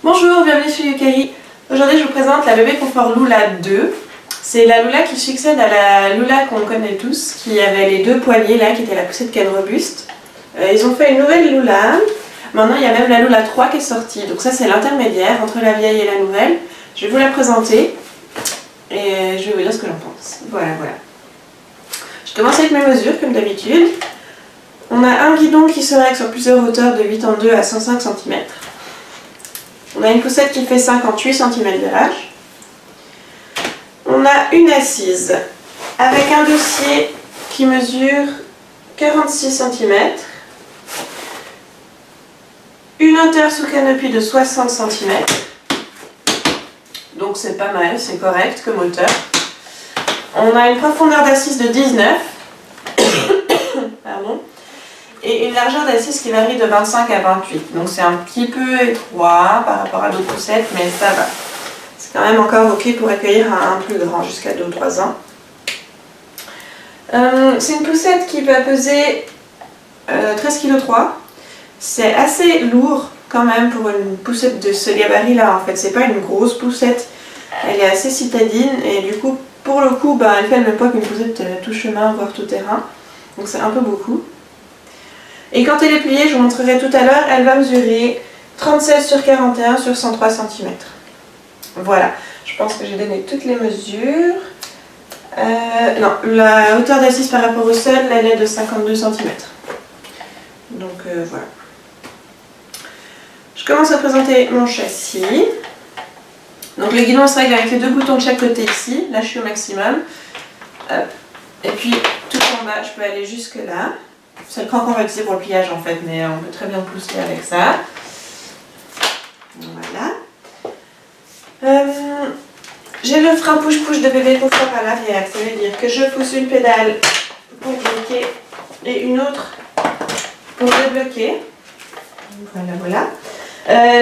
Bonjour, bienvenue chez Yukari. Aujourd'hui je vous présente la bébé confort Lula 2. C'est la Lula qui succède à la Lula qu'on connaît tous, qui avait les deux poignées là, qui était la poussette canne robuste. Ils ont fait une nouvelle Lula. Maintenant il y a même la Lula 3 qui est sortie. Donc ça c'est l'intermédiaire entre la vieille et la nouvelle. Je vais vous la présenter et je vais vous dire ce que j'en pense. Voilà. Je commence avec mes mesures comme d'habitude. On a un guidon qui se règle sur plusieurs hauteurs de 8 en 2 à 105 cm. On a une poussette qui fait 58 cm de large. On a une assise avec un dossier qui mesure 46 cm. Une hauteur sous canopie de 60 cm. Donc c'est pas mal, c'est correct comme hauteur. On a une profondeur d'assise de 19. Pardon. Et une largeur d'assise qui varie de 25 à 28. Donc c'est un petit peu étroit par rapport à d'autres poussettes, mais ça va. C'est quand même encore ok pour accueillir un plus grand, jusqu'à 2 ou 3 ans. C'est une poussette qui va peser 13,3 kg. C'est assez lourd quand même pour une poussette de ce gabarit-là. En fait, c'est pas une grosse poussette. Elle est assez citadine et du coup, pour le coup, elle fait le même poids qu'une poussette tout chemin, voire tout terrain. Donc c'est un peu beaucoup. Et quand elle est pliée, je vous montrerai tout à l'heure, elle va mesurer 37 sur 41 sur 103 cm. Voilà, je pense que j'ai donné toutes les mesures. Non, la hauteur d'assise par rapport au sol, elle est de 52 cm. Donc voilà. Je commence à présenter mon châssis. Donc le guidon se règle avec les deux boutons de chaque côté ici. Là je suis au maximum. Hop. Et puis tout en bas, je peux aller jusque là. C'est le cran qu'on va utiliser pour le pliage en fait, mais on peut très bien pousser avec ça. Voilà. J'ai le frein push-push de bébé confort à l'arrière. Ça veut dire que je pousse une pédale pour bloquer et une autre pour débloquer. Voilà.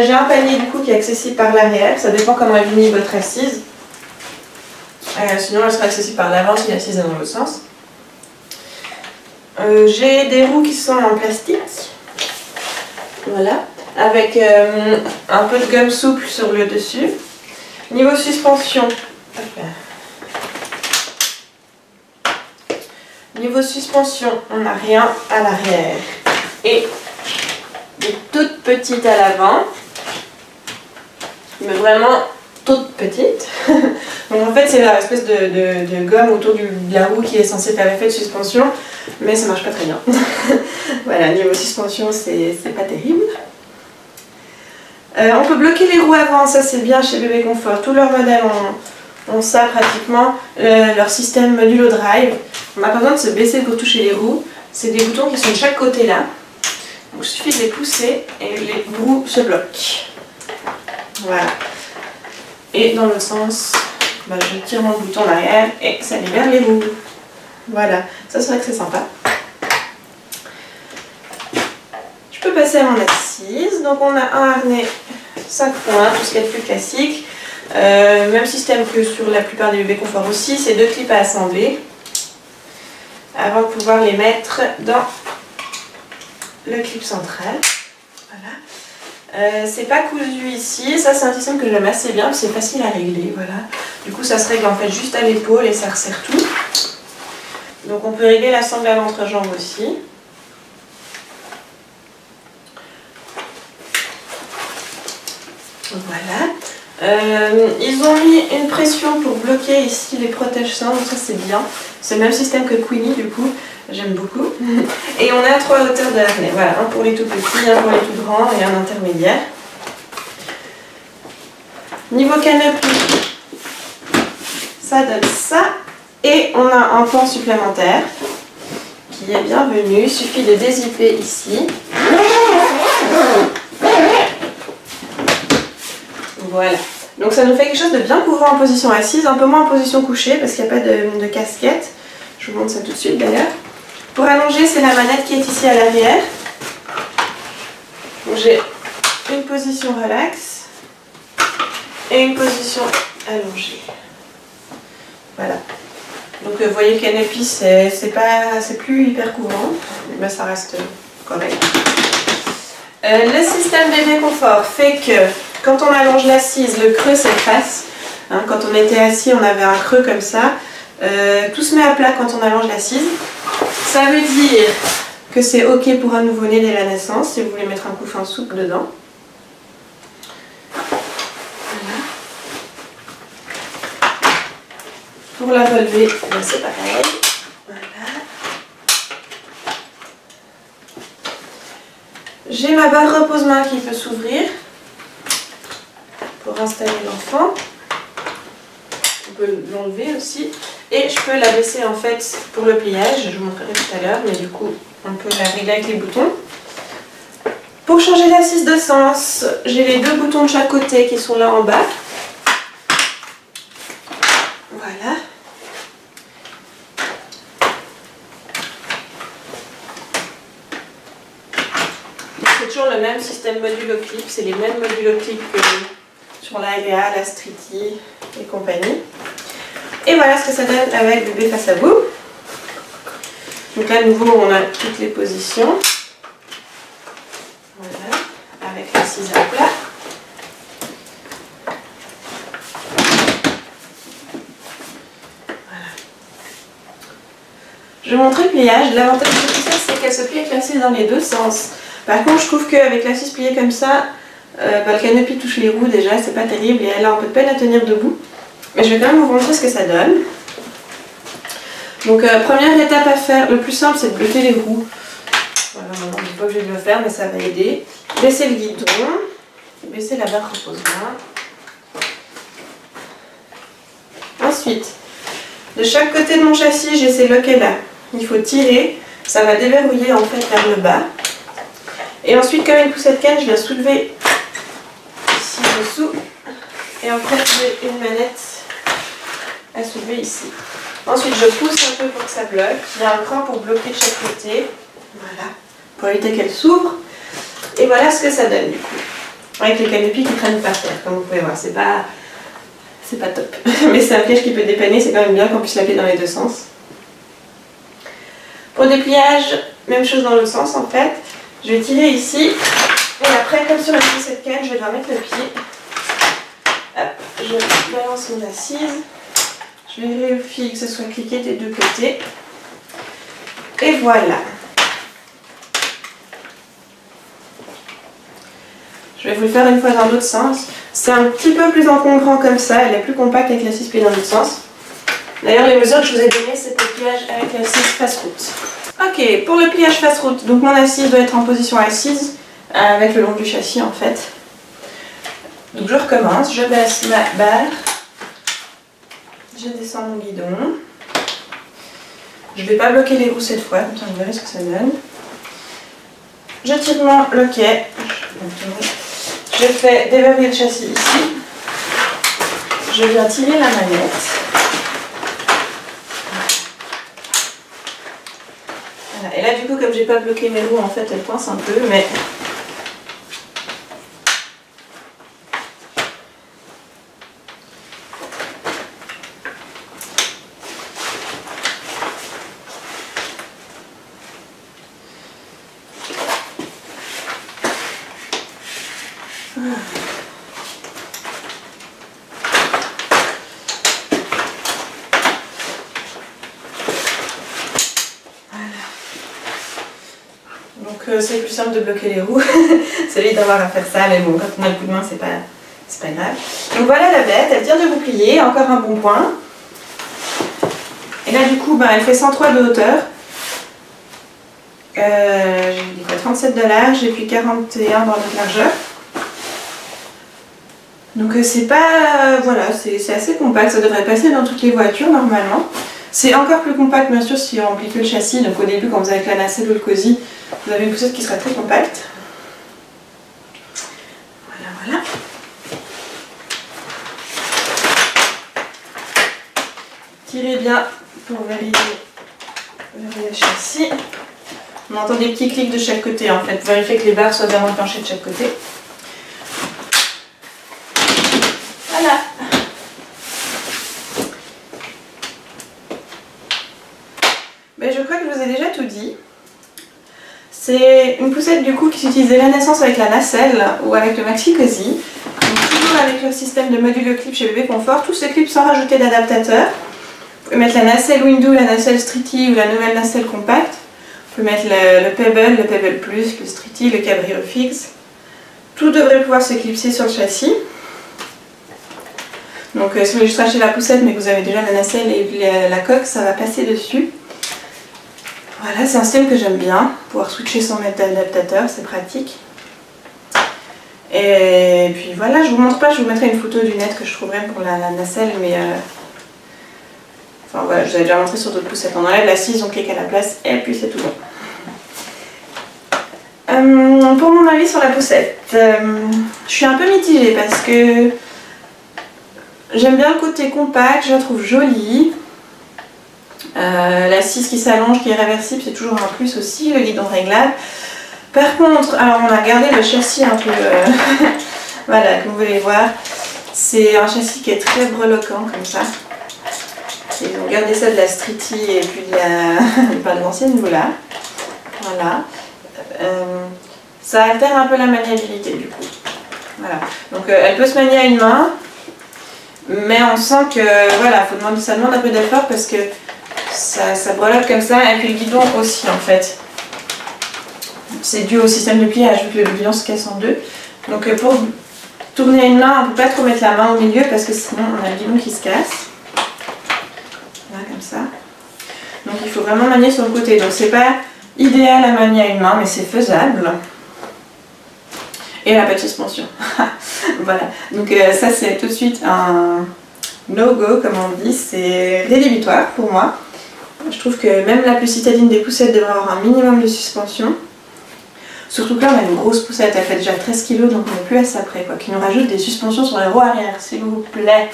J'ai un panier du coup qui est accessible par l'arrière. Ça dépend comment est finie votre assise. Sinon elle sera accessible par l'avant si l'assise est dans l'autre sens. J'ai des roues qui sont en plastique, voilà, avec un peu de gomme souple sur le dessus. Niveau suspension, on n'a rien à l'arrière et des toutes petites à l'avant, mais vraiment toutes petites. Donc en fait c'est la espèce de gomme autour de la roue qui est censée faire l'effet de suspension, mais ça marche pas très bien. Voilà, niveau suspension c'est pas terrible. On peut bloquer les roues avant, ça c'est bien chez Bébé Confort. Tous leurs modèles ont ça pratiquement, leur système modulo drive. On n'a pas besoin de se baisser pour toucher les roues. C'est des boutons qui sont de chaque côté là. Donc il suffit de les pousser et les roues se bloquent. Voilà. Et dans l'autre sens, je tire mon bouton en arrière et ça libère les roues. Voilà, ça c'est vrai que c'est sympa. Je peux passer à mon assise. Donc on a un harnais 5 points, tout ce qui est plus classique. Même système que sur la plupart des bébés confort aussi, c'est 2 clips à assembler avant de pouvoir les mettre dans le clip central. Voilà. C'est pas cousu ici, ça c'est un système que j'aime assez bien, c'est facile à régler, voilà. Du coup ça se règle en fait juste à l'épaule et ça resserre tout. Donc on peut régler la sangle à l'entrejambe aussi. Voilà. Ils ont mis une pression pour bloquer ici les protège-seins, donc ça c'est bien. C'est le même système que Queenie du coup. J'aime beaucoup. Et on a 3 hauteurs de harnais. Voilà, un pour les tout petits, un pour les tout grands et un intermédiaire. Niveau canopie, ça donne ça. Et on a un pan supplémentaire qui est bienvenu. Il suffit de dézipper ici. Voilà. Donc ça nous fait quelque chose de bien couvrant en position assise, un peu moins en position couchée parce qu'il n'y a pas de casquette. Je vous montre ça tout de suite d'ailleurs. Pour allonger, c'est la manette qui est ici à l'arrière. J'ai une position relax et une position allongée. Voilà. Donc vous voyez le canopy, c'est plus hyper couvrant, mais ça reste correct. Le système bébé confort fait que quand on allonge l'assise, le creux s'efface. Hein, quand on était assis, on avait un creux comme ça. Tout se met à plat quand on allonge l'assise. Ça veut dire que c'est ok pour un nouveau-né dès la naissance, si vous voulez mettre un couffin souple dedans. Voilà. Pour la relever, c'est pareil. Voilà. J'ai ma barre repose-main qui peut s'ouvrir pour installer l'enfant. On peut l'enlever aussi. Et je peux la baisser en fait pour le pliage, je vous montrerai tout à l'heure, mais du coup on peut la régler avec les boutons. Pour changer l'assise de sens, j'ai les deux boutons de chaque côté qui sont là en bas. Voilà. C'est toujours le même système modulo-clip, c'est les mêmes modulo-clips que sur la LA, la Streety et compagnie. Et voilà ce que ça donne avec bébé face à vous. Donc là, à nouveau, on a toutes les positions. Voilà, avec l'assise à plat. Voilà. Je vais montrer le pliage. L'avantage de tout ça, c'est qu'elle se plie avec l'assise dans les deux sens. Par contre, je trouve qu'avec l'assise pliée comme ça, le canopy touche les roues déjà, c'est pas terrible et elle a un peu de peine à tenir debout. Mais je vais quand même vous montrer ce que ça donne. Donc première étape à faire, le plus simple c'est de bloquer les roues. Voilà, maintenant je ne dis pas que je vais le faire mais ça va aider. Baisser le guidon, baisser la barre repose-main. Ensuite, de chaque côté de mon châssis j'ai ces loquets là. Il faut tirer, ça va déverrouiller en fait vers le bas. Et ensuite comme une poussette canne, je viens soulever ici dessous. Et en fait j'ai une manette à soulever ici. Ensuite je pousse un peu pour que ça bloque. Il y a un cran pour bloquer de chaque côté. Voilà. Pour éviter qu'elle s'ouvre. Et voilà ce que ça donne du coup. Avec les canopies qui traînent par terre. Comme vous pouvez voir. C'est pas top. Mais c'est un piège qui peut dépanner. C'est quand même bien qu'on puisse la plier dans les deux sens. Pour dépliage, même chose dans l'autre sens en fait. Je vais tirer ici. Et après comme sur la poussette canne, je vais devoir mettre le pied. Hop, je balance mon assise. Je vais vérifier que ce soit cliqué des deux côtés. Et voilà. Je vais vous le faire une fois dans l'autre sens. C'est un petit peu plus encombrant comme ça. Elle est plus compacte avec l'assise pliée dans l'autre sens. D'ailleurs, les mesures que je vous ai données, c'est le pliage avec l'assise face-route. Ok, pour le pliage face-route, donc mon assise doit être en position assise avec le long du châssis en fait. Donc je recommence, je baisse ma barre. Je descends mon guidon. Je ne vais pas bloquer les roues cette fois, comme ça vous verrez ce que ça donne. Je tire mon loquet. Je fais déverrouiller le châssis ici. Je viens tirer la manette. Voilà. Et là du coup comme j'ai pas bloqué mes roues en fait elles coincent un peu mais... Donc c'est plus simple de bloquer les roues, ça évite d'avoir à faire ça, mais bon, quand on a le coup de main, c'est pas grave. Donc voilà la bête, elle tient debout pliée, encore un bon point. Et là du coup, elle fait 103 de hauteur. J'ai dit quoi, 37 de large et puis 41 dans de largeur. Donc c'est pas... voilà, c'est assez compact, ça devrait passer dans toutes les voitures normalement. C'est encore plus compact bien sûr si on plie que le châssis, donc au début quand vous avez avec la nacelle ou le cosy, vous avez une poussette qui sera très compacte. Voilà, voilà. Tirez bien pour valider le châssis. On entend des petits clics de chaque côté en fait, vérifiez que les barres soient bien enclenchées de chaque côté. Voilà. Ben, je crois que je vous ai déjà tout dit. C'est une poussette du coup qui s'utilise dès la naissance avec la nacelle ou avec le maxi cosy. Donc, toujours avec le système de module clip chez Bébé Confort, tous ces clips sans rajouter d'adaptateur. Vous pouvez mettre la nacelle Window, la nacelle Streety ou la nouvelle nacelle compacte. Vous pouvez mettre le Pebble Plus, le Streety, le Cabrio Fix. Tout devrait pouvoir se clipser sur le châssis. Donc si vous voulez juste racheter la poussette mais que vous avez déjà la nacelle et la coque, ça va passer dessus. Voilà, c'est un système que j'aime bien. Pouvoir switcher sans mettre d'adaptateur, c'est pratique. Et puis voilà, je vous montre pas, je vous mettrai une photo du net que je trouverai pour la nacelle, mais enfin voilà, je vous avais déjà montré sur d'autres poussettes. On enlève l'assise, on clique à la place et puis c'est tout bon. Pour mon avis sur la poussette, je suis un peu mitigée parce que j'aime bien le côté compact, je la trouve jolie. L'assise qui s'allonge, qui est réversible, c'est toujours un plus aussi, le guidon réglable. Par contre, alors on a gardé le châssis un peu, voilà, comme vous pouvez voir, c'est un châssis qui est très breloquant comme ça. Ils ont gardé ça de la Streety et puis de l'ancienne Lula. Voilà. Ça altère un peu la maniabilité du coup. Voilà. Donc elle peut se manier à une main, mais on sent que voilà, ça demande un peu d'effort parce que ça breloque comme ça, et puis le guidon aussi en fait. C'est dû au système de pliage, vu que le guidon se casse en deux. Donc pour tourner à une main, on ne peut pas trop mettre la main au milieu parce que sinon on a le guidon qui se casse. Voilà, comme ça. Donc il faut vraiment manier sur le côté. Donc c'est pas idéal à manier à une main, mais c'est faisable. Et elle n'a pas de suspension. Voilà. Donc ça c'est tout de suite un no-go, comme on dit. C'est rédhibitoire pour moi. Je trouve que même la plus citadine des poussettes devrait avoir un minimum de suspension. Surtout que là on a une grosse poussette, elle fait déjà 13 kg, donc on n'est plus à ça près, quoi. Qui nous rajoute des suspensions sur les roues arrière, s'il vous plaît.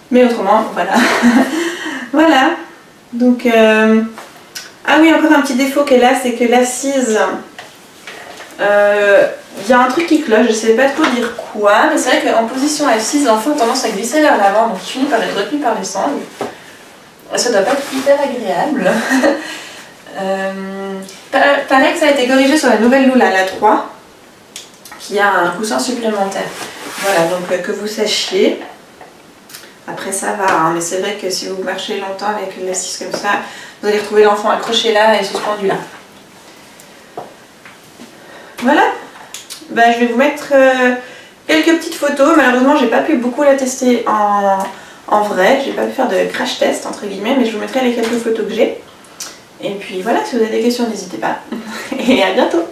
Mais autrement, voilà. Voilà. Donc, ah oui, encore un petit défaut qu'elle a, c'est que l'assise, il y a un truc qui cloche, je ne sais pas trop dire quoi, mais c'est vrai qu'en position assise, l'enfant a tendance à glisser vers l'avant, donc il finit par être retenu par les sangles. Ça doit pas être hyper agréable. Pareil que ça a été corrigé sur la nouvelle Lula, la 3, qui a un coussin supplémentaire. Voilà, donc que vous sachiez. Après ça va, hein, mais c'est vrai que si vous marchez longtemps avec une assise comme ça, vous allez retrouver l'enfant accroché là et suspendu là. Voilà. Ben, je vais vous mettre quelques petites photos. Malheureusement, j'ai pas pu beaucoup la tester en vrai. J'ai pas pu faire de crash test entre guillemets, mais je vous mettrai les quelques photos que j'ai. Et puis voilà, si vous avez des questions, n'hésitez pas. Et à bientôt!